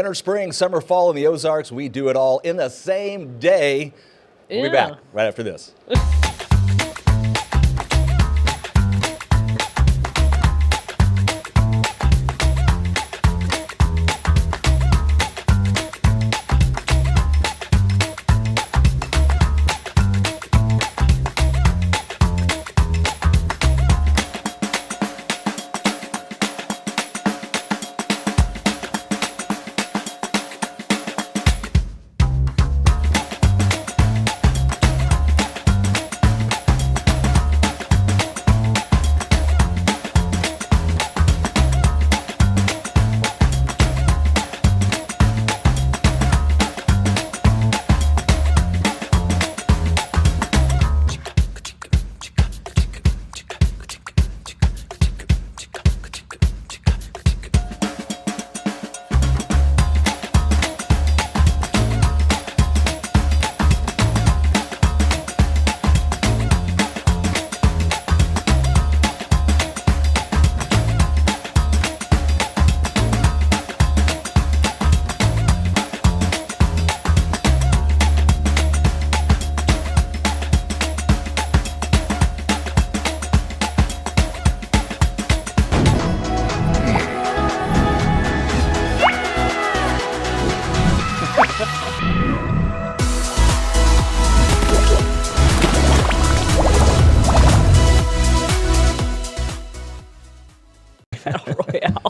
winter, spring, summer, fall in the Ozarks. We do it all in the same day. We'll be back right after this.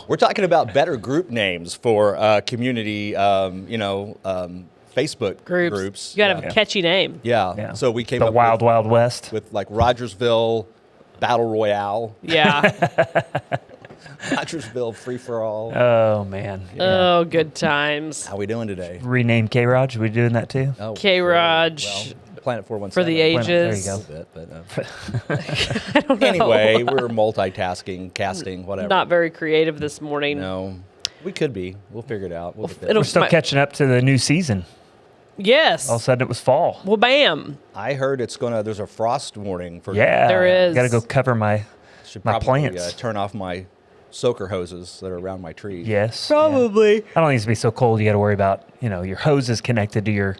We're talking about better group names for community, Facebook groups. You got to have a catchy name. Yeah. So we came up Wild Wild West with like Rogersville Battle Royale. Yeah. Rogersville Free for All. Oh, man. Yeah. Oh, good times. How we doing today? Rename K-Raj. We doing that too? Oh, K-Raj. Well, Planet 417. For the ages. There you go. I don't know. Anyway, we're multitasking, casting, whatever. Not very creative this morning. No. We could be. We'll figure it out. We're still catching up to the new season. Yes. All of a sudden it was fall. Well, bam. I heard there's a frost warning for. Yeah. There is. Got to go cover my plants. Turn off my soaker hoses that are around my trees. Yes. Probably. Yeah. I don't think it's to be so cold you got to worry about, your hoses connected to your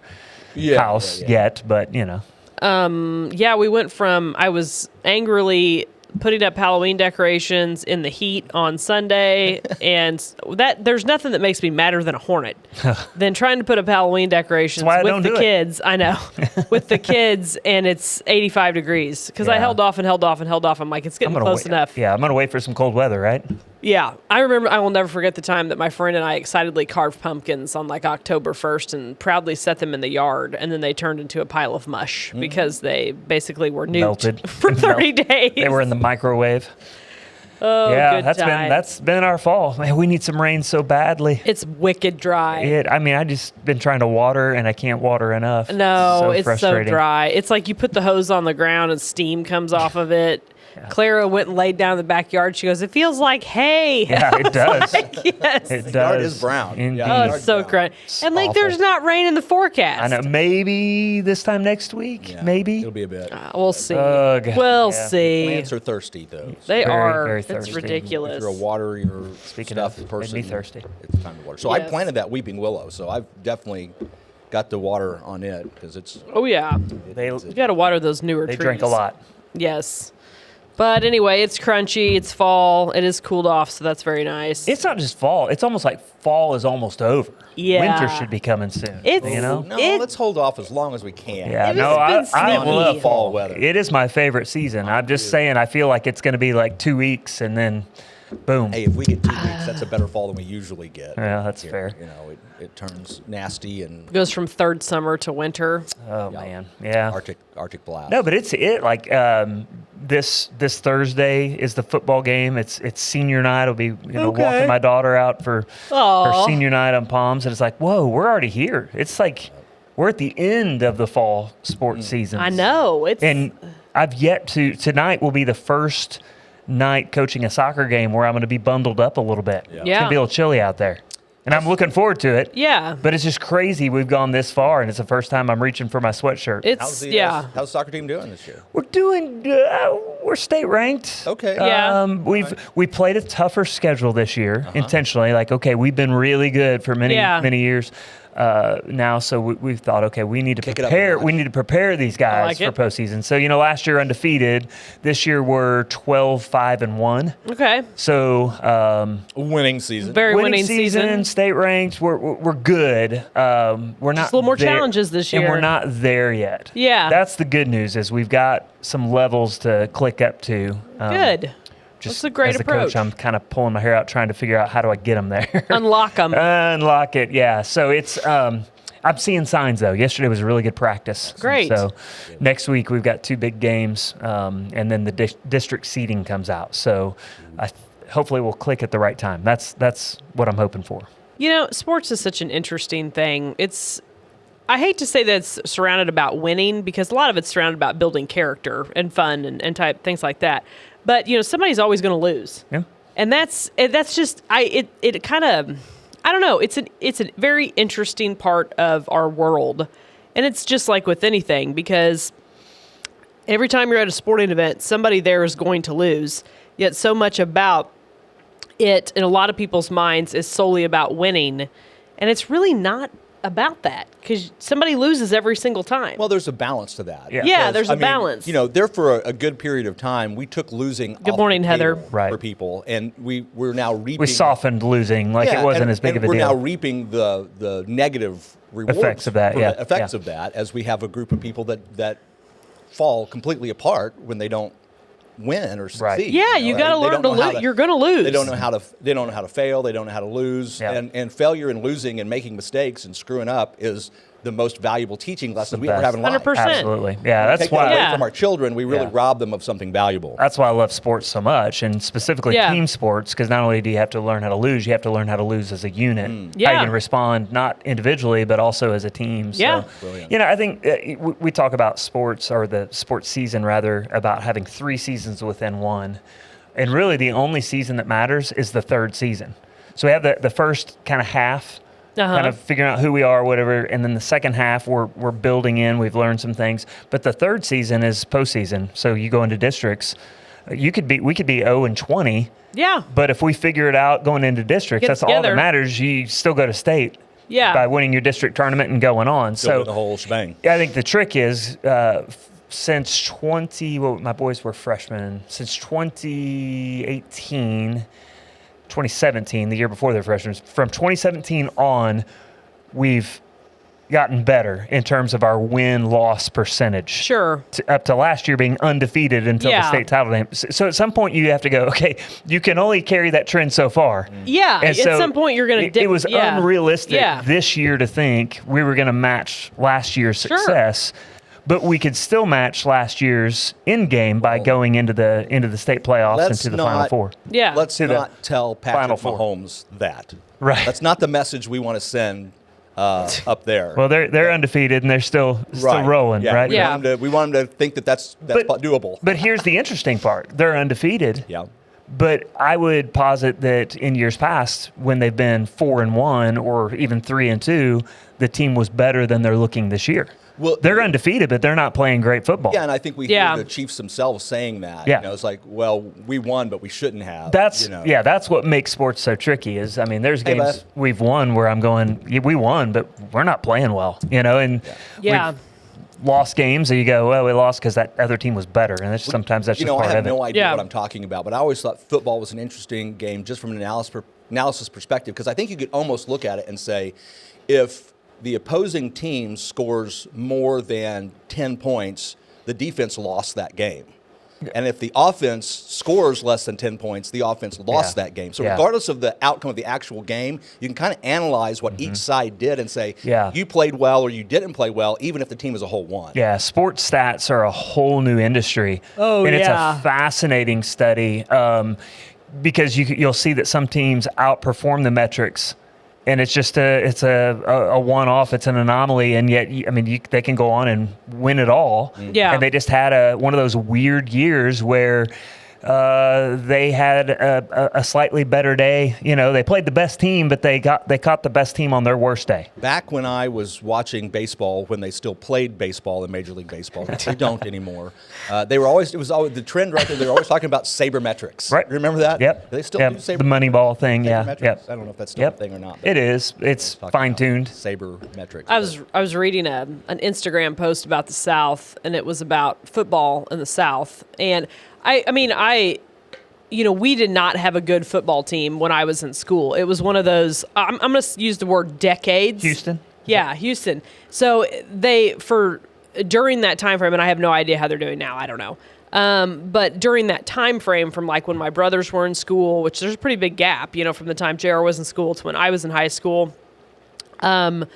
house yet, but, we went from, I was angrily putting up Halloween decorations in the heat on Sunday, and there's nothing that makes me madder than a hornet than trying to put up Halloween decorations with the kids. I know, with the kids, and it's 85 degrees because I held off and held off and held off. I'm like, it's getting close enough. Yeah, I'm gonna wait for some cold weather, right? Yeah, I will never forget the time that my friend and I excitedly carved pumpkins on like October 1st and proudly set them in the yard, and then they turned into a pile of mush because they basically were nuked for 30 days. They were in the microwave. Oh, yeah, good time. that's been our fall. Man, we need some rain so badly. It's wicked dry. I just been trying to water, and I can't water enough. No, it's so dry. It's like you put the hose on the ground and steam comes off of it. Yeah. Clara went and laid down in the backyard. She goes, "It feels like hay." Yeah, it does. Yes. It does. The yard is brown. Oh, it's so crunchy. And like, there's not rain in the forecast. I know. Maybe this time next week. Yeah, maybe it'll be a bit. We'll see. We'll see. Plants are thirsty though. They are. Very thirsty. It's ridiculous. If you're a water your stuff person, made me thirsty. It's time to water. So I planted that weeping willow. So I've definitely got the water on it because it's. Oh yeah. You got to water those newer trees. They drink a lot. Yes. But anyway, it's crunchy. It's fall. It is cooled off, so that's very nice. It's not just fall. It's almost like fall is almost over. Yeah. Winter should be coming soon. No, let's hold off as long as we can. Yeah, I love fall weather. It is my favorite season. I'm just saying, I feel like it's going to be like 2 weeks, and then boom. Hey, if we get 2 weeks, that's a better fall than we usually get. Yeah, that's fair. It turns nasty and goes from third summer to winter. Oh man, yeah. Arctic blast. No, but it's this Thursday is the football game. It's senior night. I'll be walking my daughter out for her senior night on Palms, and it's like, whoa, we're already here. It's like we're at the end of the fall sports season. I know. And I've yet to. Tonight will be the first night coaching a soccer game where I'm going to be bundled up a little bit. Yeah. It's going to be a little chilly out there. And I'm looking forward to it. Yeah. But it's just crazy we've gone this far, and it's the first time I'm reaching for my sweatshirt. How's the soccer team doing this year? We're doing we're state ranked. Okay. Yeah. We played a tougher schedule this year intentionally. Like, okay, we've been really good for many years now, so we've thought, okay, we need to prepare. We need to prepare these guys for postseason. So last year undefeated. This year we're 12-5-1. Okay. So winning season. Very winning season. State ranked. We're good. We're not just a little more challenges this year, and we're not there yet. Yeah. That's the good news is we've got some levels to click up to. Good. That's a great as a approach. coach, I'm kind of pulling my hair out trying to figure out how do I get them there. Unlock them. Unlock it, yeah. So it's I'm seeing signs, though. Yesterday was a really good practice. Great. So next week we've got 2 big games, and then the district seeding comes out. So hopefully we'll click at the right time. That's what I'm hoping for. Sports is such an interesting thing. I hate to say that it's surrounded about winning because a lot of it's surrounded about building character and fun and type things like that. But somebody's always going to lose. Yeah. And that's just it kind of, I don't know. It's a very interesting part of our world, and it's just like with anything because every time you're at a sporting event, somebody there is going to lose. Yet so much about it in a lot of people's minds is solely about winning, and it's really not about that because somebody loses every single time. Well, there's a balance to that. Yeah, there's a balance. There for a good period of time, we took losing Good morning, Heather. For people, and we're now reaping. We softened losing like it wasn't as big of a deal. We're now reaping the negative rewards effects of that. Of that as we have a group of people that fall completely apart when they don't win or succeed. Right. Yeah, you got to learn to lose. You're going to lose. They don't know how to fail. They don't know how to lose. Yeah. And failure and losing and making mistakes and screwing up is the most valuable teaching lesson we ever best. have in life. 100%. Absolutely. Yeah, that's Take why that away from our children, we really rob them of something valuable. That's why I love sports so much, and specifically team sports, because not only do you have to learn how to lose, you have to learn how to lose as a unit. How you can respond not individually, but also as a team. Yeah. So, I think we talk about sports, or the sports season rather, about having 3 seasons within one. And really the only season that matters is the third season. So we have the first kind of half, kind of figuring out who we are, whatever, and then the second half we're building in. We've learned some things, but the third season is postseason. So you go into districts. We could be 0-20. Yeah. But if we figure it out going into districts, that's all that matters. You still go to state. Yeah. By winning your district tournament and going on. So the whole shebang. I think the trick is since my boys were freshmen, since 2017, the year before they're freshmen, from 2017 on, we've gotten better in terms of our win-loss percentage. Sure. Up to last year being undefeated until the state title game. So at some point you have to go, okay, you can only carry that trend so far. Yeah, and at some point you're going to It was unrealistic this year to think we were going to match last year's success. But we could still match last year's end game by going into the state playoffs and to the Final Four. Yeah. Let's not tell Patrick Mahomes that. Right. That's not the message we want to send up there. Well, they're undefeated and they're still rolling, right? We want them to think that's doable. But here's the interesting part: they're undefeated. Yeah. But I would posit that in years past, when they've been 4-1 or even 3-2, the team was better than they're looking this year. Well, they're undefeated, but they're not playing great football. Yeah, and I think we hear the Chiefs themselves saying that. Yeah. It's like, well, we won, but we shouldn't have. That's what makes sports so tricky. Is there's games we've won where I'm going, we won, but we're not playing well. And we've lost games, and you go, well, we lost because that other team was better, and sometimes that's just part of it. I have no idea what I'm talking about, but I always thought football was an interesting game just from an analysis perspective, because I think you could almost look at it and say, if the opposing team scores more than 10 points, the defense lost that game. And if the offense scores less than 10 points, the offense lost that game. So regardless of the outcome of the actual game, you can kind of analyze what each side did and say, you played well or you didn't play well, even if the team as a whole won. Yeah, sports stats are a whole new industry. And it's a fascinating study because you'll see that some teams outperform the metrics. And it's just a one-off. It's an anomaly, and yet they can go on and win it all. Yeah. And they just had one of those weird years where they had a slightly better day. They played the best team, but they caught the best team on their worst day. Back when I was watching baseball, when they still played baseball in Major League Baseball, which they don't anymore, it was always the trend right there. They were always talking about sabermetrics. Right. Remember that? Yep. Do they still do the Moneyball thing. Yeah. sabermetrics? Yep. I don't know if that's still a thing or not. It is. It's fine-tuned. Sabermetrics. I was reading an Instagram post about the South, and it was about football in the South. And we did not have a good football team when I was in school. It was one of those, I'm going to use the word decades. Houston? Yeah, Houston. So during that time frame, and I have no idea how they're doing now, I don't know. But during that time frame from like when my brothers were in school, which there's a pretty big gap, from the time JR was in school to when I was in high school, the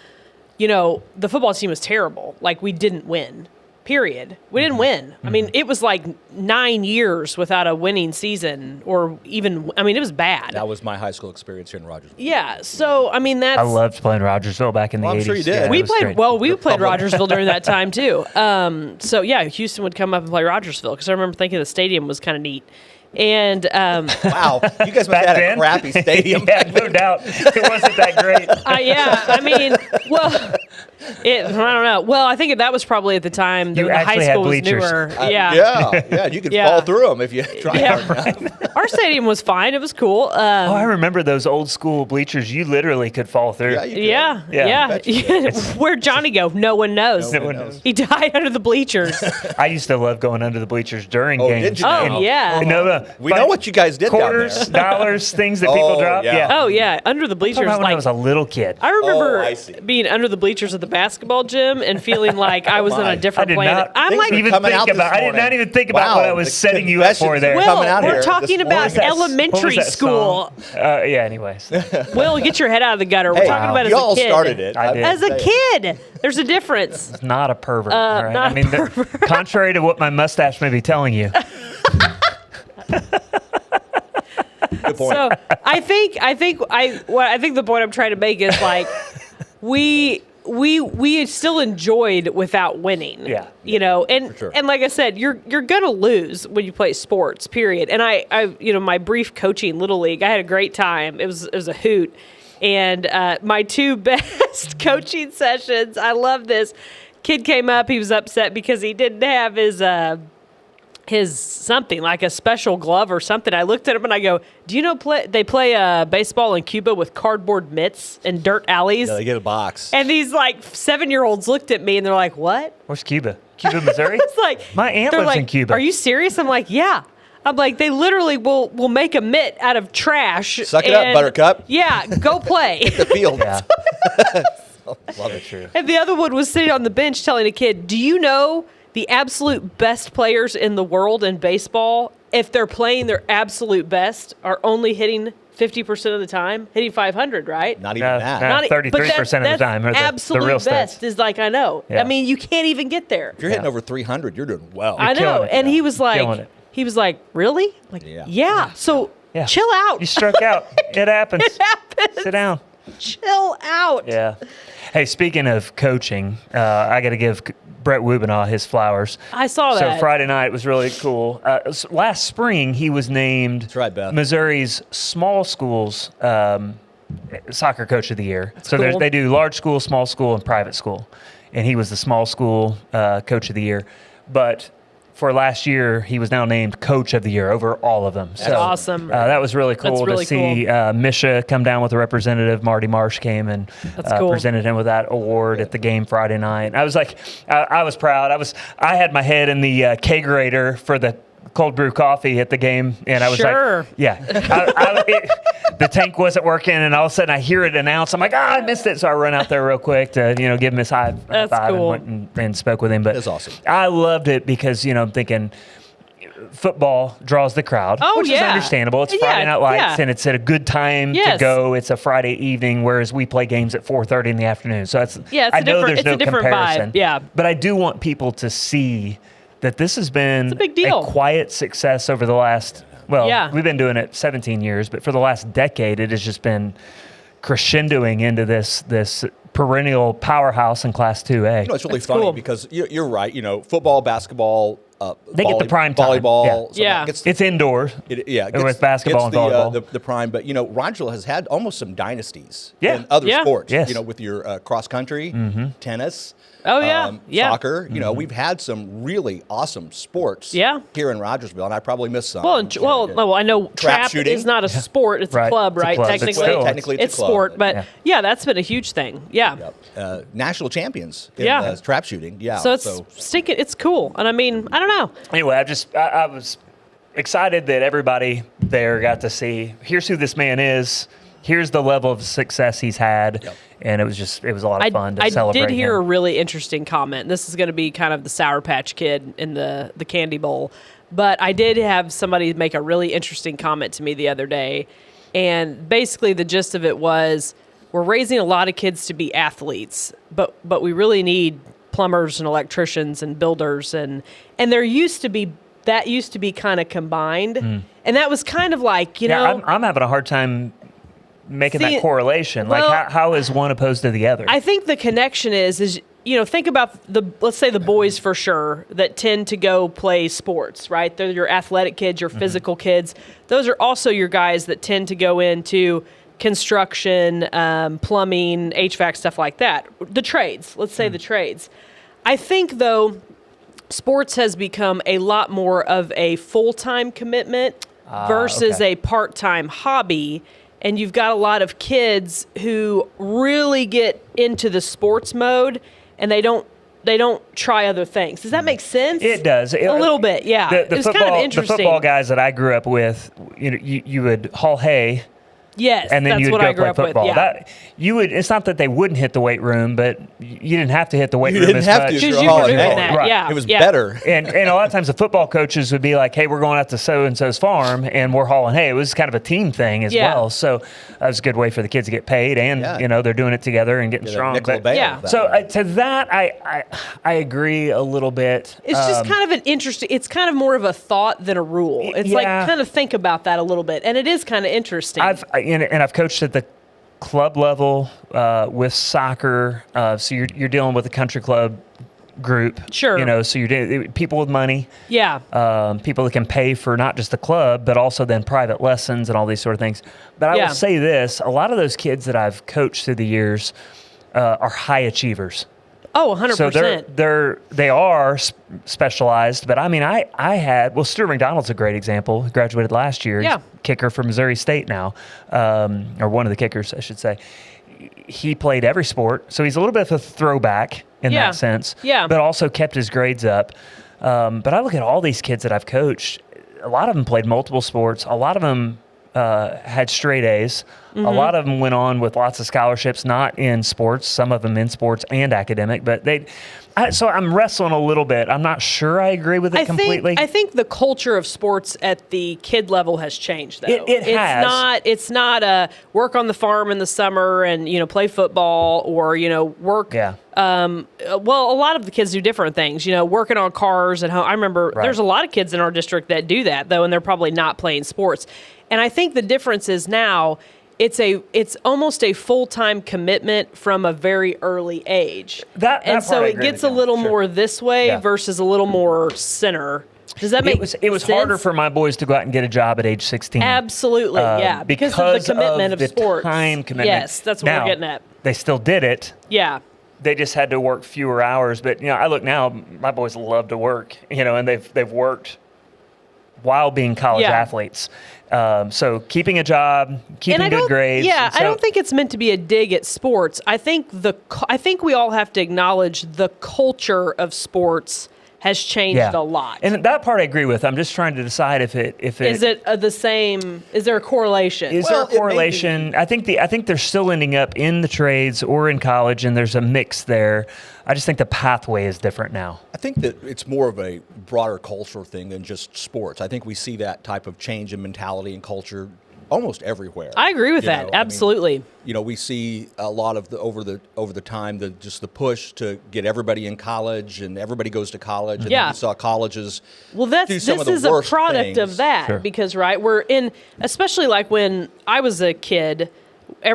football team was terrible. Like, we didn't win. Period. We didn't win. I mean, it was like 9 years without a winning season, or even, it was bad. That was my high school experience here in Rogersville. Yeah. So, that's... I loved playing Rogersville back in the 80s. I'm sure you did. Yeah, we played Rogersville during that time, too. So, yeah, Houston would come up and play Rogersville, because I remember thinking the stadium was kind of neat. And wow, you guys must have had a crappy stadium. Yeah, no doubt. It wasn't that great. I don't know. Well, I think that was probly at the time the high school was newer. Yeah, you could fall through them if you tried hard enough. Our stadium was fine. It was cool. I remember those old school bleachers. You literally could fall through. Yeah. Where'd Johnny go? No one knows. No one knows. He died under the bleachers. I used to love going under the bleachers during games. Did you? Oh, yeah. No, we know what you guys did quarters, down there. dollars, things that people drop. Yeah. Oh, yeah. Under the bleachers. When I was a little kid. I remember being under the bleachers at the basketball gym and feeling like I was on a different planet. I did not even think about what I was setting you up for there. We're talking about elementary school. Anyways. Will, get your head out of the gutter. We're talking about as a kid. Y'all started it. I did. As a kid. There's a difference. It's not a pervert. All right? Contrary to what my mustache may be telling you. Good point. So I think the point I'm trying to make is like we still enjoyed without winning. Yeah. And sure. and like I said, you're gonna lose when you play sports, period. And I my brief coaching Little League, I had a great time. It was a hoot. And my two best coaching sessions, I love this. Kid came up, he was upset because he didn't have his something, like a special glove or something. I looked at him and I go, do you know they play baseball in Cuba with cardboard mitts and dirt alleys? Yeah, they get a box. And these like 7-year-olds looked at me and they're like, what? Where's Cuba? Cuba, Missouri? It's like, my aunt lives in Cuba. Are you serious? I'm like, yeah. I'm like, they literally will make a mitt out of trash. Suck it up, Buttercup. Yeah, go play. Hit the field. Yeah. Love it. True. And the other one was sitting on the bench telling a kid, do you know the absolute best players in the world in baseball, if they're playing their absolute best, are only hitting 50% of the time, hitting 500, right? Not even that. 33% of the time. Absolute the real best stats. is like, I know. Yeah. I mean, you can't even get there. If you're hitting over 300, you're doing well. I know. killing it. And he was Killing it. like, really? Like, yeah. So chill out. You struck out. It happens. It happens. Sit down. Chill out. Yeah. Hey, speaking of coaching, I got to give Brett Wubinaw his flowers. I saw that. So Friday night was really cool. Last spring, he was named That's right, Beth. Missouri's small schools soccer coach of the year. So cool. they do large school, small school, and private school. And he was the small school coach of the year. But for last year, he was now named coach of the year over all of them. That's awesome. That was really cool to see Misha come down with a representative. Marty Marsh came and presented him with that award at the game Friday night. I was like, I was proud. I had my head in the kegerator for the cold brew coffee at the game, and I was like, yeah. The tank wasn't working, and all of a sudden I hear it announced. I'm like, I missed it. So I run out there real quick to, give him his high five cool. and went and spoke with him. But that's awesome. I loved it because, I'm thinking football draws the crowd, which is understandable. It's Friday Night Lights, and it's at a good time to go. It's a Friday evening, whereas we play games at 4:30 in the afternoon. So I know there's no comparison. Vibe. Yeah. But I do want people to see that this has been a big deal. A quiet success over the last, we've been doing it 17 years, but for the last decade, it has just been crescendoing into this perennial powerhouse in Class 2A. It's really funny because you're right. Football, basketball, They get the prime time. volleyball. Yeah. It's indoor. With basketball and volleyball. The prime, but Rogers has had almost some dynasties Yeah. in other Yeah. sports. Yes. With your cross country, tennis. Oh, yeah. Soccer. We've had some really awesome sports. Yeah. Here in Rogersville, and I probably missed some. Well, I know trap shooting. is not a sport; it's Right. a club, It's a right? club. Technically, it's a club. sport, but that's been a huge thing. Yeah. National champions in Yeah. trap shooting. Yeah. So it's cool, and I mean, I don't know. Anyway, I was excited that everybody there got to see, here's who this man is, here's the level of success he's had, and it was a lot of fun to celebrate I did hear him. a really interesting comment. This is going to be kind of the Sour Patch Kid in the candy bowl, but I did have somebody make a really interesting comment to me the other day, and basically the gist of it was, we're raising a lot of kids to be athletes, but we really need plumbers and electricians and builders, and there used to be kind of combined, and that was kind of like, I'm having a hard time making that correlation. well, like how is one opposed to the other? I think the connection is think about let's say the boys for sure that tend to go play sports, right? They're your athletic kids, your physical kids. Those are also your guys that tend to go into construction, plumbing, HVAC, stuff like that. The trades, let's say the trades. I think, though, sports has become a lot more of a full-time commitment versus a part-time hobby. And you've got a lot of kids who really get into the sports mode, and they don't try other things. Does that make sense? It does. A little bit, yeah. It was kind of interesting. The football guys that I grew up with, you would haul hay. Yes, and then that's you would what go I grew play up football. with. Yeah. It's not that they wouldn't hit the weight room, but you didn't have to hit the weight room didn't as have much. to. Because You're you were hauling doing hay. that, Right. yeah. It was yeah. better. And a lot of times the football coaches would be like, hey, we're going out to so-and-so's farm, and we're hauling hay. It was kind of a team thing as Yeah. well. So that was a good way for the kids to get paid, and, they're doing it together and getting strong. Nickel bail Yeah. of that. So to that, I agree a little bit. It's just kind of an interesting, it's kind of more of a thought than a rule. It's like kind of think about that a little bit. And it is kind of interesting. I've coached at the club level with soccer. So you're dealing with a country club group. Sure. So you're dealing people with money. Yeah. People that can pay for not just the club, but also then private lessons and all these sort of things. But I will say this, a lot of those kids that I've coached through the years are high achievers. Oh, 100%. So they are specialized, but I mean, I had Stuart McDonald's a great example. He graduated last year. Yeah. He's a kicker for Missouri State now, or one of the kickers, I should say. He played every sport, so he's a little bit of a throwback in that sense. Yeah. But also kept his grades up. But I look at all these kids that I've coached. A lot of them played multiple sports. A lot of them had straight A's. A lot of them went on with lots of scholarships, not in sports, some of them in sports and academic, but so I'm wrestling a little bit. I'm not sure I agree with it completely. I think the culture of sports at the kid level has changed, though. It has. It's not a work on the farm in the summer and, play football or, work. Yeah. Well, a lot of the kids do different things, working on cars at home. I remember there's a lot of kids in our district that do that, though, and they're probably not playing sports. And I think the difference is now it's almost a full-time commitment from a very early age. And so it gets a little more this way versus a little more center. Does that make sense? It was harder for my boys to go out and get a job at age 16. Absolutely, because of the commitment of the sports. Time commitment. Yes, that's what we're getting at. They still did it. Yeah. They just had to work fewer hours. But I look now, my boys love to work, and they've worked while being college athletes. So keeping a job, keeping good grades. Yeah, so, I don't think it's meant to be a dig at sports. I think we all have to acknowledge the culture of sports has changed a lot. And that part I agree with. I'm just trying to decide if it is it the same. Is there a correlation? Is there a correlation? I think they're still ending up in the trades or in college, and there's a mix there. I just think the pathway is different now. I think that it's more of a broader cultural thing than just sports. I think we see that type of change in mentality and culture almost everywhere. I agree with that. Absolutely. We see a lot of over the time the push to get everybody in college, and everybody goes to college. And then we saw colleges. Well, do some of the this is worst a product things. of that because we're in, especially like when I was a kid.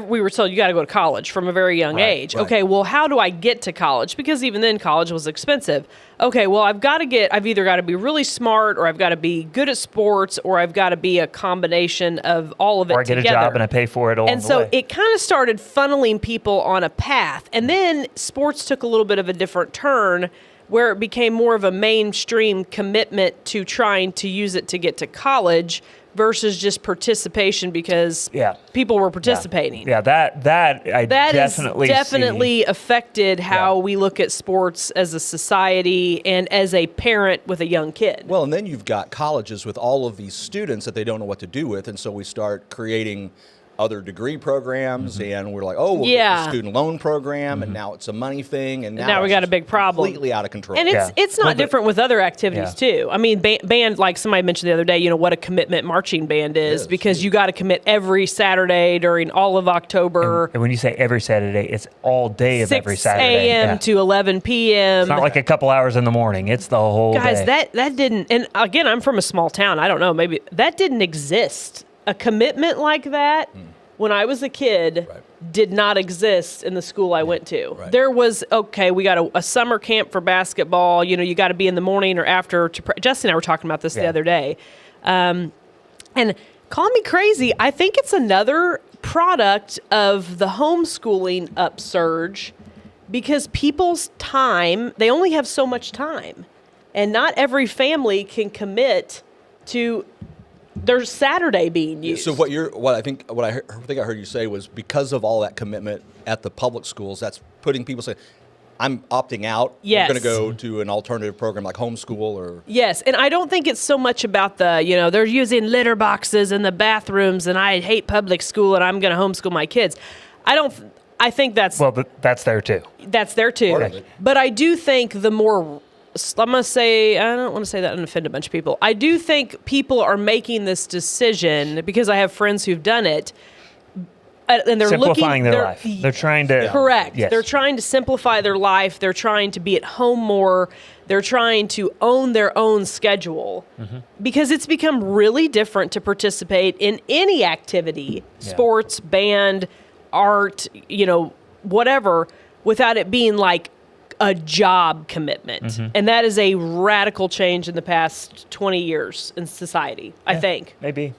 we were told you got to go to college from a very young age. right. Okay, well, how do I get to college? Because even then, college was expensive. Okay, well, I've either got to be really smart, or I've got to be good at sports, or I've got to be a combination of all of it Or I get together. a job and I pay for it all. And so it kind of started funneling people on a path. And then sports took a little bit of a different turn, where it became more of a mainstream commitment to trying to use it to get to college versus just participation because people were participating. Yeah, that definitely definitely affected how we look at sports as a society and as a parent with a young kid. Well, and then you've got colleges with all of these students that they don't know what to do with, and so we start creating other degree programs, and we're like, oh, we'll get the student loan program, and now it's a money thing, and now we got a big problem. Completely out of control. And it's not different with other activities too. I mean, band, like somebody mentioned the other day, what a commitment marching band is, because you got to commit every Saturday during all of October. And when you say every Saturday, it's all day of every 6 Saturday. a.m. to 11 p.m. It's not like a couple hours in the morning. It's the whole Guys, day. that didn't, and again, I'm from a small town. I don't know, maybe that didn't exist. A commitment like that when I was a kid did not exist in the school I went to. Right. There was, we got a summer camp for basketball. You got to be in the morning or after. Justin and I were talking about this the other day. And call me crazy, I think it's another product of the homeschooling upsurge, because people's time, they only have so much time. And not every family can commit to their Saturday being used. So what I think I heard you say was, because of all that commitment at the public schools, that's putting people saying, I'm opting out. Yes. I'm going to go to an alternative program like homeschool or. Yes, and I don't think it's so much about they're using litter boxes in the bathrooms, and I hate public school, and I'm going to homeschool my kids. I think that's that's there too. That's there too. Part of it. But I do think the more, I'm going to say, I don't want to say that and offend a bunch of people. I do think people are making this decision because I have friends who've done it, and they're simplifying their life. They're trying to. Correct. Yes. They're trying to simplify their life. They're trying to be at home more. They're trying to own their own schedule, because it's become really different to participate in any activity, sports, band, art, whatever, without it being like a job commitment. And that is a radical change in the past 20 years in society, I think. Maybe.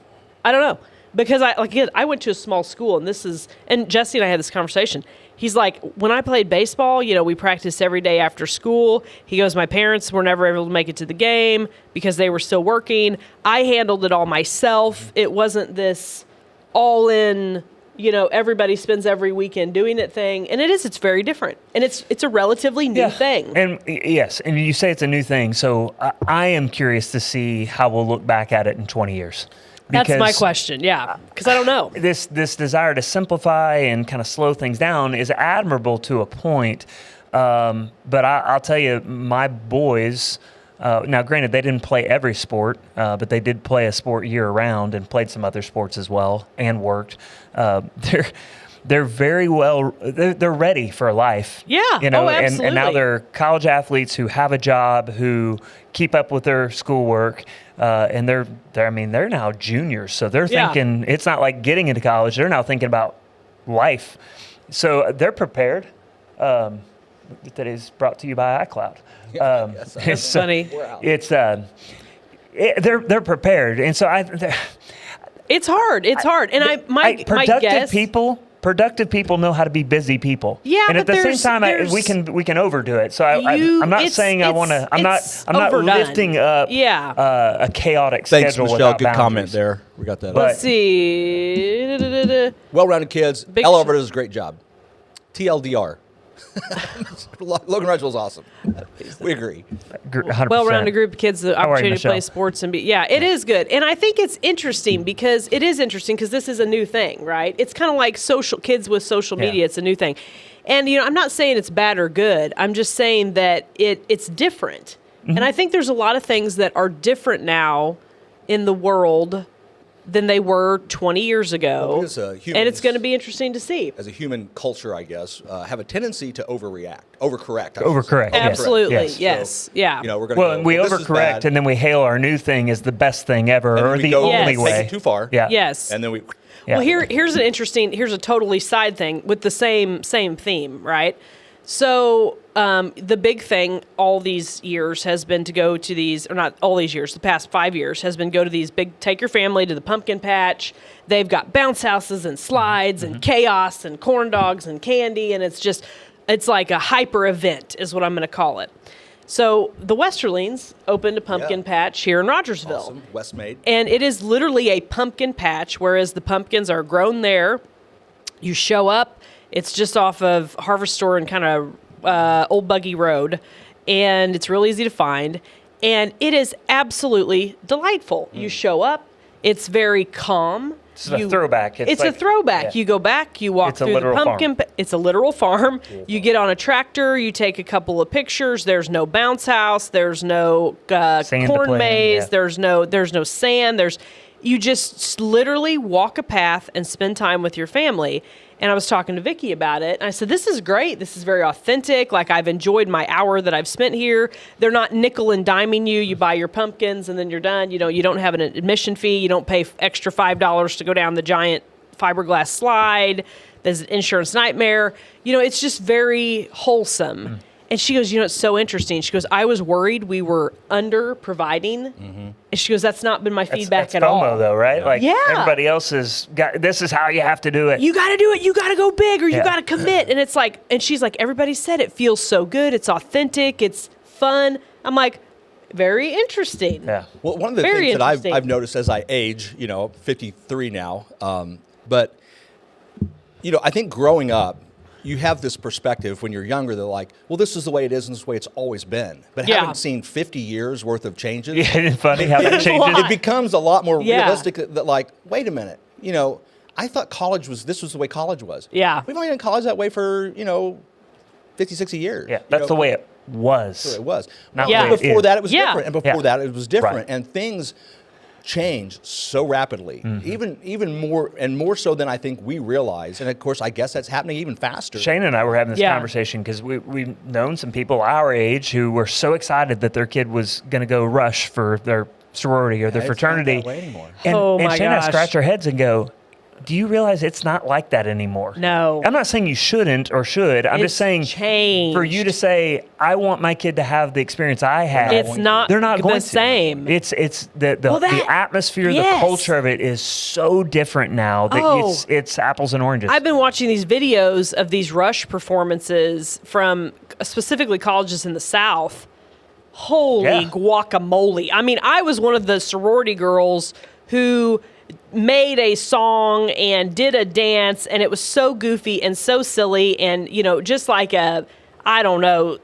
I don't know. Because I went to a small school, and Jesse and I had this conversation. He's like, when I played baseball, we practiced every day after school. He goes, my parents were never able to make it to the game because they were still working. I handled it all myself. It wasn't this all in, everybody spends every weekend doing it thing. And it's very different. And it's a relatively new thing. And yes, and you say it's a new thing. So I am curious to see how we'll look back at it in 20 years. That's my question, because I don't know. This desire to simplify and kind of slow things down is admirable to a point, but I'll tell you, my boys, now granted they didn't play every sport, but they did play a sport year-round and played some other sports as well and worked. They're very well, they're ready for life. Yeah, absolutely. And now they're college athletes who have a job, who keep up with their schoolwork, and they're now juniors, so they're thinking, it's not like getting into college, they're now thinking about life. So they're prepared. Today's brought to you by iCloud. It's funny. It's they're prepared, and so it's hard. It's hard, and my guess. Productive people know how to be busy people. Yeah, and at the same time, we can overdo it. So I'm not saying I want to. I'm not lifting up a chaotic Thanks, schedule. Michelle. Good boundaries. comment there. We got that. Let's see. Well-rounded kids. Elevator does a great job. TLDR. Logan Rudgell's awesome. We agree. 100%. Well-rounded group of kids, the opportunity to play sports and it is good. And I think it's interesting because this is a new thing, right? It's kind of like kids with social media. It's a new thing. And, I'm not saying it's bad or good. I'm just saying that it's different. And I think there's a lot of things that are different now in the world than they were 20 years ago. Well, and it's going to be interesting to see. As a human culture, I guess, have a tendency to overcorrect. Absolutely, Yes. yes. So, yeah. We're going to we overcorrect, and then we hail our new thing as the best thing ever, or the only way. Take it too far. Yeah. Yes. And then we... Well, here's a totally side thing with the same theme, right? So the big thing all these years has been to go to these, or not all these years, the past 5 years has been go to these big, take your family to the pumpkin patch. They've got bounce houses and slides and chaos and corn dogs and candy, and it's like a hyper event is what I'm going to call it. So the Westerlings opened a pumpkin patch here in Rogersville. Awesome. Westmade. And it is literally a pumpkin patch, whereas the pumpkins are grown there. You show up. It's just off of Harvest Store and kind of Old Buggy Road. And it's real easy to find. And it is absolutely delightful. You show up. It's very calm. It's a throwback. It's a throwback. Yeah. You go back, you walk through the pumpkin. It's a literal farm. You get on a tractor, you take a couple of pictures. There's no bounce house. There's no corn maze. Yeah. There's no sand. You just literally walk a path and spend time with your family. And I was talking to Vicky about it. And I said, this is great. This is very authentic. Like, I've enjoyed my hour that I've spent here. They're not nickel and diming you. You buy your pumpkins and then you're done. You don't have an admission fee. You don't pay extra $5 to go down the giant fiberglass slide. There's an insurance nightmare. It's just very wholesome. And she goes, it's so interesting. She goes, I was worried we were under providing. And she goes, that's not been my feedback that's at all. FOMO though, right? Like everybody else has got, this is how you have to do it. You got to do it. You got to go big or you got to commit. And it's like, and she's like, everybody said it feels so good. It's authentic. It's fun. I'm like, very interesting. Yeah. Well, one of the things that I've noticed as I age, 53 now, but, I think growing up, you have this perspective when you're younger. They're like, well, this is the way it is and this is the way it's always been. But having seen 50 years worth of changes. Yeah, it's funny how that changes. It becomes a lot more realistic that like, wait a minute, I thought this was the way college was. Yeah. We've only been in college that way for, 50, 60 years. Yeah, that's the way it was. That's the way it was. Not before that, it was different. And before Yeah. that, it was different. Right. And things change so rapidly, even more so than I think we realize. And of course, I guess that's happening even faster. Shane and I were having this conversation because we've known some people our age who were so excited that their kid was going to go rush for their sorority or their fraternity. It's not that way anymore. And Shane and I scratch our heads and go, do you realize it's not like that anymore? No. I'm not saying you shouldn't or should. I'm just saying changed. For you to say, I want my kid to have the experience I had. It's not They're not the going same. It's the atmosphere, the culture of it is so different now that it's apples and oranges. I've been watching these videos of these Rush performances from specifically colleges in the South. Holy guacamole. I mean, I was one of the sorority girls who made a song and did a dance, and it was so goofy and so silly and, just like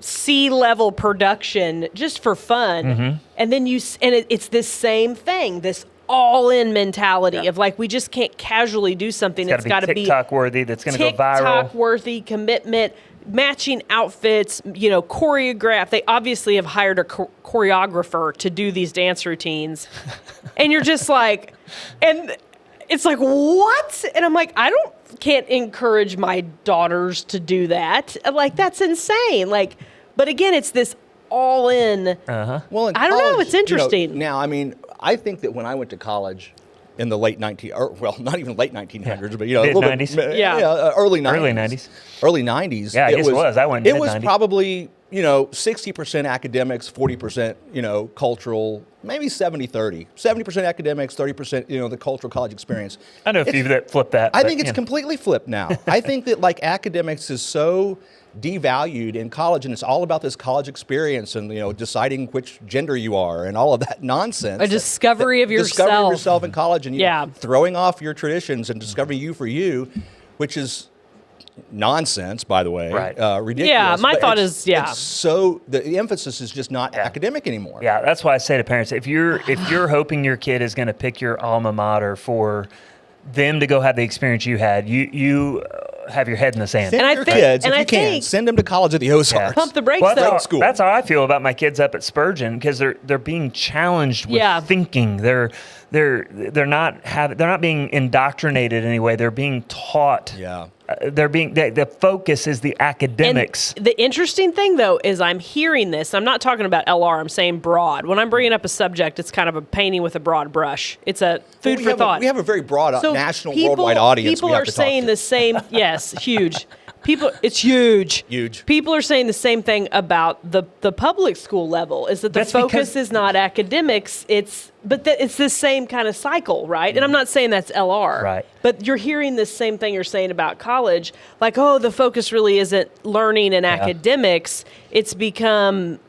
C-level production just for fun. And then it's this same thing, this all-in mentality of like, we just can't casually do something. It's got to be TikTok-worthy, that's going to go viral. TikTok-worthy commitment, matching outfits, choreograph. They obviously have hired a choreographer to do these dance routines. And you're just like, and it's like, what? And I'm like, can't encourage my daughters to do that. Like, that's insane. Like, but again, it's this all in. Well, I don't know. It's interesting. Now, I mean, I think that when I went to college in the late not even late 1900s, but a little bit, early 90s. Early 90s. Yeah, I guess it was. I went. It was probably 60% academics, 40% cultural, maybe 70-30. 70% academics, 30% the cultural college experience. I know a few that flip that. I think it's completely flipped now. I think that like academics is so devalued in college, and it's all about this college experience and deciding which gender you are and all of that nonsense. A discovery of yourself. Discovering yourself in college and throwing off your traditions and discovering you for you, which is nonsense, by the way. Right. Ridiculous. Yeah, my thought is, it's so the emphasis is just not academic anymore. Yeah, that's why I say to parents, if you're hoping your kid is going to pick your alma mater for them to go have the experience you had, you have your head in the sand. Send your kids, if you can, send them to college at the Ozarks. Pump the brakes, though. School. That's how I feel about my kids up at Spurgeon, because they're being challenged with thinking. they're not being indoctrinated anyway. They're being taught. Yeah. The focus is the academics. And the interesting thing, though, is I'm hearing this. I'm not talking about LR. I'm saying broad. When I'm bringing up a subject, it's kind of a painting with a broad brush. It's a food for thought. We have a very broad So national, worldwide audience. People are saying the same. Yes, huge. It's huge. Huge. People are saying the same thing about the public school level. Is that the focus is not academics? It's the same kind of cycle, right? And I'm not saying that's LR. Right. But you're hearing the same thing you're saying about college. Like, oh, the focus really isn't learning and academics. It's become,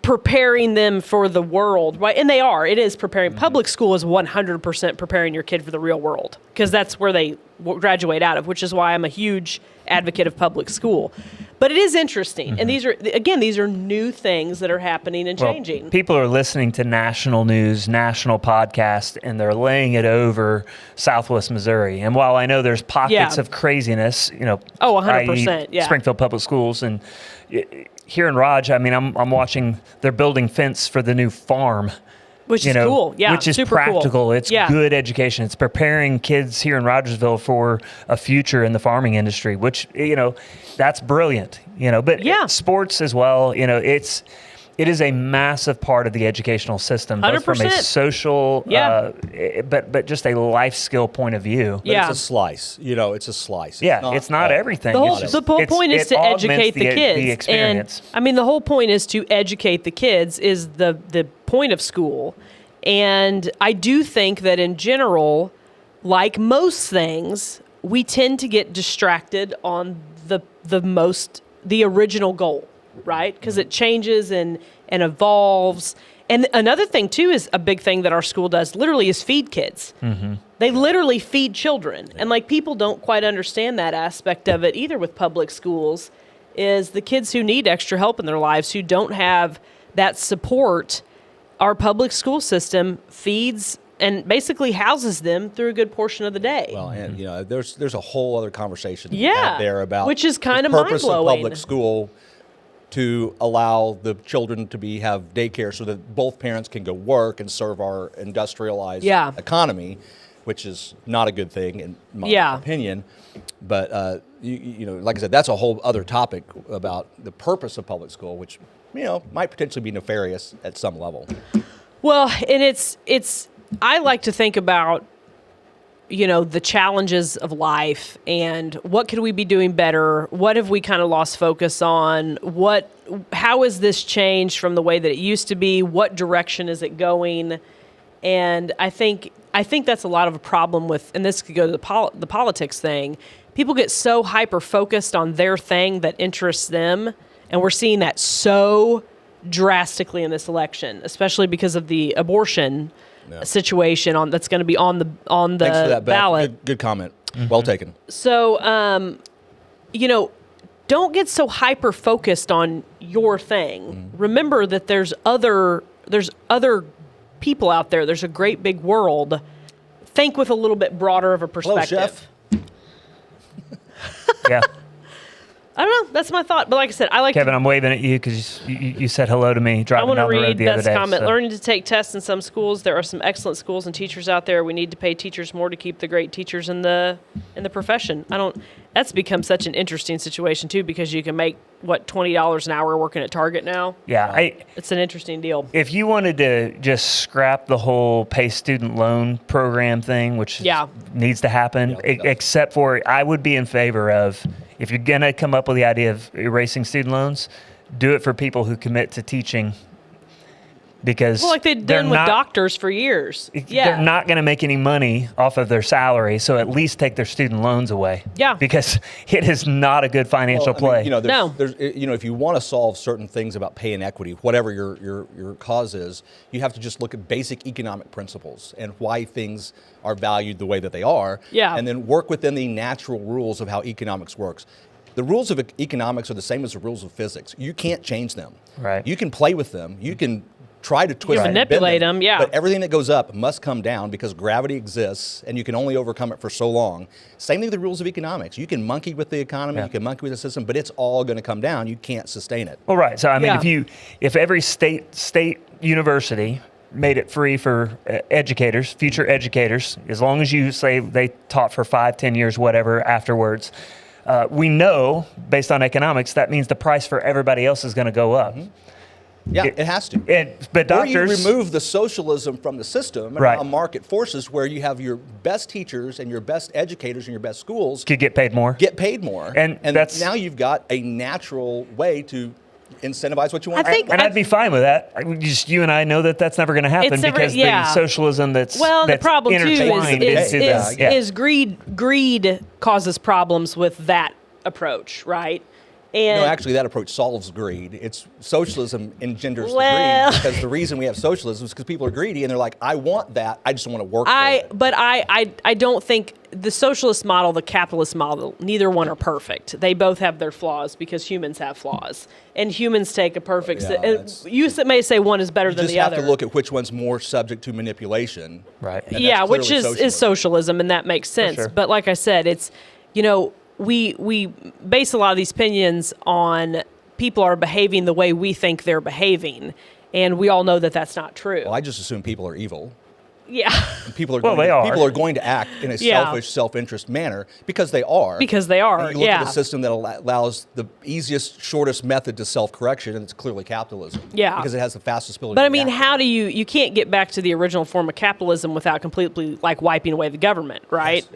preparing them for the world, right? And they are. It is preparing. Public school is 100% preparing your kid for the real world because that's where they graduate out of, which is why I'm a huge advocate of public school. But it is interesting. And these are new things that are happening and changing. People are listening to national news, national podcasts, and they're laying it over Southwest Missouri. And while I know there's pockets of craziness, 100%, i.e. Springfield Public Schools, and here in Raj, I mean, I'm watching, they're building fence for the new farm. Which is cool. Yeah, which is super practical. Cool. It's good education. It's preparing kids here in Rogersville for a future in the farming industry, which, that's brilliant, But sports as well, it is a massive part of the educational system, both 100%. from a social, but just a life skill point of view. But it's a slice. It's a slice. It's not everything. The whole point is to educate the kids. The experience. And, I mean, the whole point is to educate the kids is the point of school. And I do think that in general, like most things, we tend to get distracted on the original goal, right? Because it changes and evolves. And another thing, too, is a big thing that our school does literally is feed kids. Mm-hmm. They literally feed children. And, people don't quite understand that aspect of it either with public schools, is the kids who need extra help in their lives, who don't have that support. Our public school system feeds and basically houses them through a good portion of the day. Well, and there's a whole other conversation out there about which is kind of the purpose mind-blowing. of public school to allow the children to have daycare so that both parents can go work and serve our industrialized economy, which is not a good thing in my opinion. But like I said, that's a whole other topic about the purpose of public school, which might potentially be nefarious at some level. Well, and it's I like to think about the challenges of life and what could we be doing better? What have we kind of lost focus on? How has this changed from the way that it used to be? What direction is it going? And I think that's a lot of a problem with, and this could go to the politics thing. People get so hyper focused on their thing that interests them, and we're seeing that so drastically in this election, especially because of the abortion situation that's going to be on the Thanks for that, Beth. ballot. Good comment. Mm-hmm. Well taken. So, don't get so hyper focused on your thing. Mm-hmm. Remember that there's other people out there. There's a great big world. Think with a little bit broader of a perspective. Hello, Chef. Yeah. I don't know. That's my thought. But like I said, Kevin, I'm waving at you because you said hello to me driving down the road the other day. I want to read Beth's comment. Learning to take tests in some schools. There are some excellent schools and teachers out there. We need to pay teachers more to keep the great teachers in the profession. That's become such an interesting situation too, because you can make $20 an hour working at Target now. Yeah, it's an interesting deal. If you wanted to just scrap the whole pay student loan program thing, which needs to happen, except for I would be in favor of, if you're going to come up with the idea of erasing student loans, do it for people who commit to teaching. Because like they've done with doctors for years. They're not going to make any money off of their salary, so at least take their student loans away. Yeah. Because it is not a good financial play. There's, if you want to solve certain things about pay inequity, whatever your cause is, you have to just look at basic economic principles and why things are valued the way that they are. Yeah. And then work within the natural rules of how economics works. The rules of economics are the same as the rules of physics. You can't change them. Right. You can play with them. You can try to twist and manipulate bend them, but everything that goes up must come down because gravity exists and you can only overcome it for so long. Same thing with the rules of economics. You can monkey with the economy, you can monkey with the system, but it's all going to come down. You can't sustain it. Well, right. So I mean, if every state university made it free for educators, future educators, as long as you say they taught for 5, 10 years, whatever afterwards. We know, based on economics, that means the price for everybody else is going to go up. Yeah, it has to. But or you doctors remove the socialism from the system and Right. allow market forces where you have your best teachers and your best educators and your best schools could get paid more. get paid more. And that's- now you've got a natural way to incentivize what you want. I think- And I'd be fine with that. Just you and I know that that's never going to happen It's never- because yeah. the socialism that's Well, the that's problem too intertwined is into is, the- is greed. Greed causes problems with that approach, right? And No, actually, that approach solves greed. It's socialism engenders the Well- greed because the reason we have socialism is because people are greedy and they're like, I want that, I just don't want to work for it. But I don't think the socialist model, the capitalist model, neither one are perfect. They both have their flaws because humans have flaws, and humans take a perfect. Yeah, that's- You may say one is better You than just the have other. to look at which one's more subject to manipulation. Right. And Yeah, that's which clearly is socialism, and that makes sense. sure. But like I said, it's we base a lot of these opinions on people are behaving the way we think they're behaving, and we all know that that's not true. Well, I just assume people are evil. Yeah. And people are Well, going, they are. people are going to act in a Yeah. selfish, self-interest manner because they are. Because they are, And you look yeah. at a system that allows the easiest, shortest method to self-correction, and it's clearly capitalism. Yeah. Because it has the fastest ability. But to I mean, react. how do you can't get back to the original form of capitalism without completely like wiping away the government, right?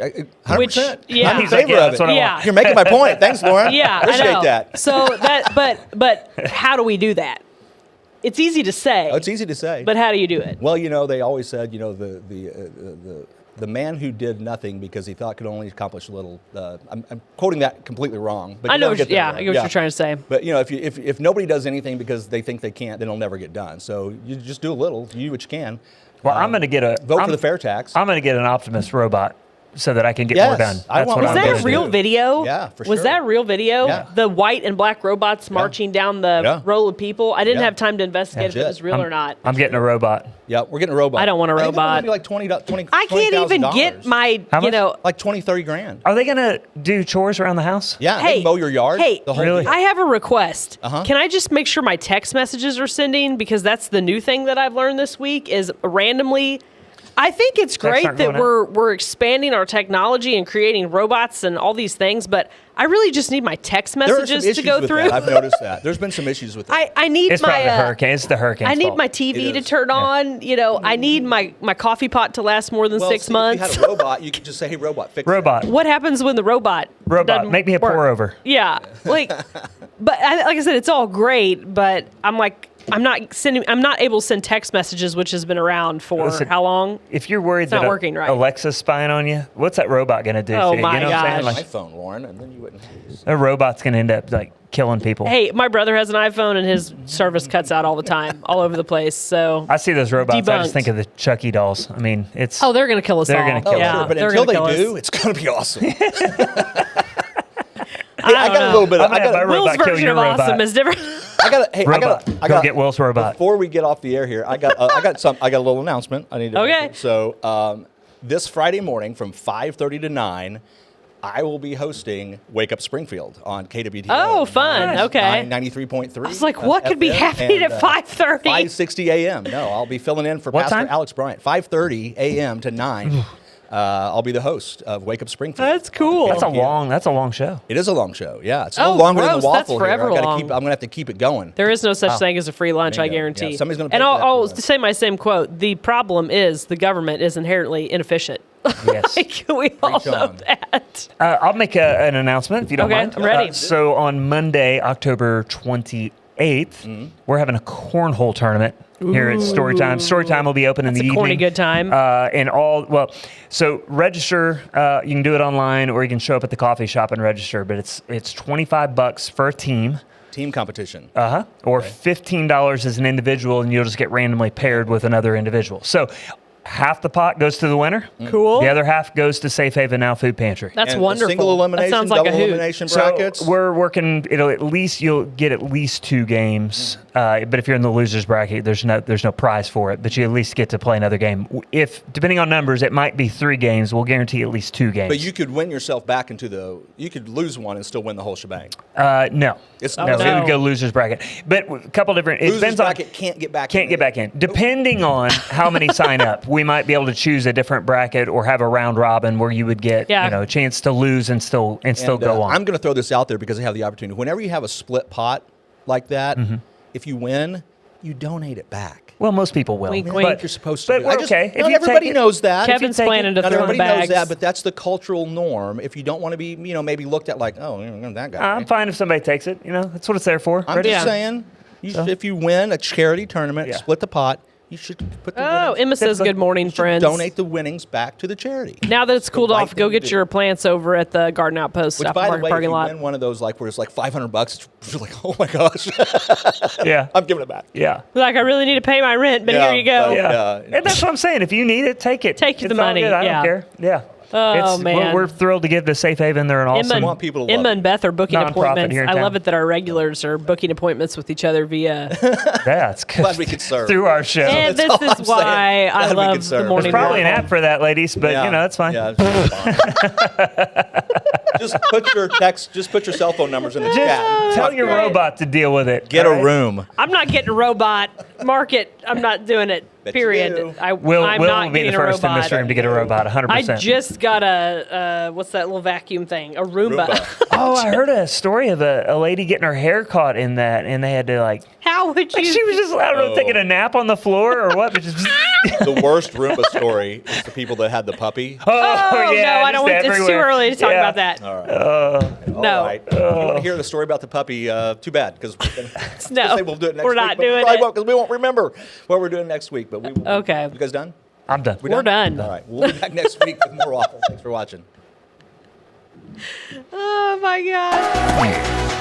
100%. yeah. I'm in He's like, favor yeah, of that's it. what I Yeah. want. You're making my point. Thanks, Lauren. Yeah, Appreciate I know. that. So that, but how do we do that? It's easy to say. Oh, it's easy to say. But how do you do it? Well, they always said, the man who did nothing because he thought could only accomplish a little. I'm quoting that completely wrong. But I you know. never get there, Yeah, right? I get what you're trying to say. But if nobody does anything because they think they can't, then it'll never get done. So you just do a little. You do what you can. Well, I'm going to get a Vote for the fair tax. I'm going to get an Optimus robot so that I can get more Yes, done. I That's want what one. Was I'm that gonna a real do. video? Yeah, for Was sure. that real video? Yeah. The white and black robots marching down the Yeah. row of people. I didn't Yeah. have time to investigate if it Legit. was real or not. I'm getting a robot. Yeah, we're getting a robot. I don't want a I think robot. it's maybe like 20, I can't even get my, How much? like 20, 30 grand. Are they going to do chores around the house? Yeah, Hey, they mow your yard. hey, the whole Really? deal. I have a request. Uh-huh. Can I just make sure my text messages are sending? Because that's the new thing that I've learned this week is randomly. I think it's great aren't that going we're expanding our technology and creating robots and all these things, but I really just need my text There are some messages issues to go with through. that. I've noticed that. There's been some issues with that. I need It's my probably the hurricane. It's the hurricane. I need my TV It to is. turn on. I need my coffee pot to last more than Well, 6 see, months. If you had a robot, you could just say, "Hey, robot, fix robot. What happens when the robot doesn't Make me a work? pour over. Yeah, like, but like I said, it's all great, but I'm like, I'm not able to send text messages, which has been around for Listen, how long? If you're worried not that working right. Alexa's spying on you, what's that robot going to do? Oh to you? my You know what I'm saying? gosh. Like, iPhone, Lauren, and then you wouldn't. a robot's going to end up like killing people. Hey, my brother has an iPhone, and his service cuts out all the time, all over the place. So, I see those robots. I just Debunked. think of the Chucky dolls. I mean, it's. oh, they're gonna kill us They're all. gonna kill us. yeah, Sure, but they're until they gonna kill do, us. it's going to be awesome. I I don't got a know. little bit. I'm gonna have my Will's robot kill version your of robot. awesome is different. I got. Hey, Robot. I Go got. get Will's robot. Before we get off the air here, I got a little announcement. I need to. Okay. Make. So this Friday morning from 5:30 to 9, I will be hosting Wake Up Springfield on KWTO. Oh, fun. Okay. 93.3. I was like, what could be happening at 5:30? 5:60 a.m. No, I'll be filling in for What Pastor time? Alex Bryant. 5:30 a.m. to 9. I'll be the host of Wake Up Springfield. That's cool. That's a long show. It is a long show. Yeah, it's Oh, no longer than gross. the That's waffle forever here. long. I'm gonna have to keep it going. There is no such thing as a free lunch, I Bingo. guarantee. Yeah, somebody's gonna pay and for I'll that for us. say my same quote. The problem is the government is inherently inefficient. Yes. Like, we all know on. that. I'll make an announcement if you don't Okay, mind. I'm ready. So on Monday, October 28th, we're having a cornhole tournament here at Storytime. Storytime will be open in That's the a corny evening. good time. So register. You can do it online, or you can show up at the coffee shop and register. But it's $25 for a team. Team competition. Or $15 as an individual, and you'll just get randomly paired with another individual. So half the pot goes to the winner. Cool. The other half goes to Safe Haven Now Food Pantry. That's And wonderful. Single elimination, that sounds like double a hoot. elimination brackets. So we're working. You'll get at least 2 games. But if you're in the losers bracket, there's no prize for it. But you at least get to play another game. If depending on numbers, it might be 3 games. We'll guarantee at least 2 games. But you could win yourself back into you could lose one and still win the whole shebang. No. It's No, no. it would go losers bracket. But a couple different. It Losers depends bracket on. can't get back. Can't get back in. Depending on how many sign up, we might be able to choose a different bracket or have a round robin where you would get a chance to lose and still go on. I'm going to throw this out there because I have the opportunity. Whenever you have a split pot like that, if you win, you donate it back. Well, most people will. Wink, I wink. think you're supposed to. But do. we're okay. If Not you everybody take it- knows that. Kevin's take it- planning to Not throw in the everybody knows bags. that, but that's the cultural norm. If you don't want to be, maybe looked at like, oh, that guy. I'm fine if somebody takes it. That's what it's there for. I'm Ready? just saying, if you win a charity tournament, split the pot, you should put the Oh, winnings, Emma says, Typically, good morning, you should friends. donate the winnings back to the charity. Now that it's cooled right off, go thing to get do. your plants over at the Garden Outpost Which, Stop by the Market way, if parking you lot. win one of those like where it's like $500, you're like, oh my gosh, Yeah. I'm giving it back. Yeah. Like, I really need to pay my rent, but here you go. Yeah. Yeah. And that's what I'm saying. If you need it, take it. Take the It's all money, good. I yeah. don't care. Yeah. Oh, man. We're thrilled to give the Safe Haven. They're an awesome. want people to love Emma it. and Beth are booking Nonprofit appointments. here in I town. love it that our regulars are booking appointments with each other via. That's good. Glad we could serve. Through our show. And That's this all I'm is why saying. I Glad we love could the serve. morning There's probably an waffle. app for that, ladies, but that's fine. Yeah, just put your cell phone numbers in the chat. Tell your robot to deal with it. Get all a right? room. I'm not getting a robot. Market. I'm not doing it. Bet you Period. do. I'm Will not will be the getting a first in robot. this room to get a robot, 100%. I just got a what's that little vacuum thing? A Roomba. Roomba. Oh, I heard a story of a lady getting her hair caught in that, and they had to How would you? she was just I don't know, taking a nap on the floor or what, but just The worst Roomba story is the people that had the puppy. Oh, yeah, no, I don't want. just It's too everywhere. early to talk Yeah. about that. All right. No. All right. If you want to hear the story about the puppy? Too bad, because No, we'll do it next we're week. not but doing we probably it. won't, because we won't remember what we're doing next week. But we will. Okay. You guys done? I'm done. We're done. All right. We'll be back next week with more waffle. Thanks for watching. Oh my God.